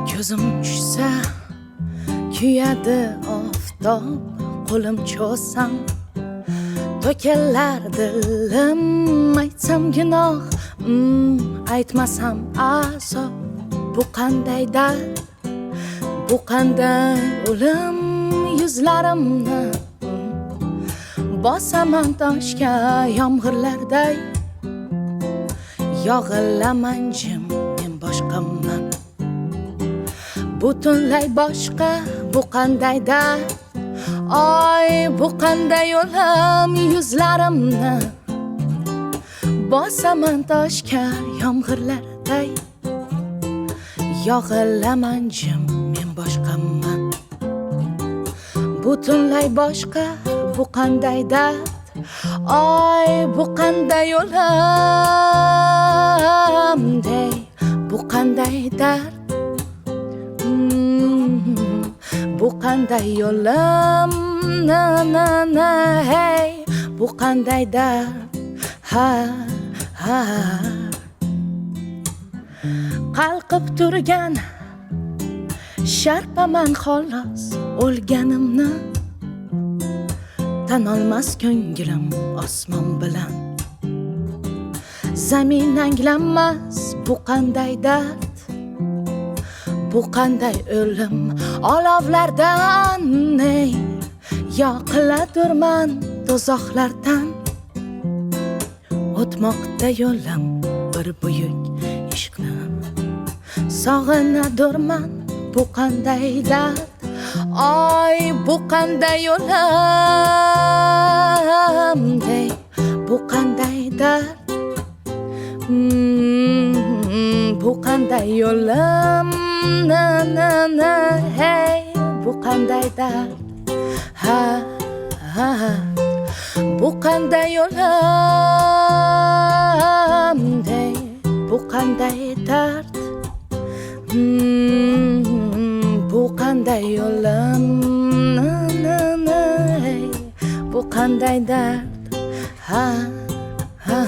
Ko'zim tushsa kuyadi oftob, qo'lim cho'zsam to'kilar dilim. Aytsam gunoh, aytmasam azob. Bu qanday dard, bu qanday o'lim. Yuzlarimni bosaman toshga yomg'irlarday. Yog'ilaman jim, men boshqaman. Butunlay boshqa, bu qanday dard, oy bu qanday o'lim. Yuzlarimni bosaman toshga yomg'irlarday. Yog'ilaman jim, men boshqaman. Butunlay boshqa, bu qanday dard, oy bu qanday o'lim. Dey, bu qanday dard, bu qanday yo'lim, na na na, hey, bu qanday dard, ha ha. Qalqib turgan sharpaman xolos o'lganimni. Tan olmas ko'nglim osmon bilan. Zamin anglanmas, bu qanday dard, bu qanday o'lim. Olovlardan ey yoqilaturman do'zaxlardan. O'tmoqda yo'lim bir buyuk ishqni. Sog'inadurman, bu qanday dard, oy bu qanday o'lim. Dey, bu qanday dard, bu qanday yo'lim, na na na, hey, bu qanday dard, ha ha. Bu qanday yo'lim, dey, bu qanday dard, bu qanday yo'lim, na na na, hey, bu qanday dard, ha ha.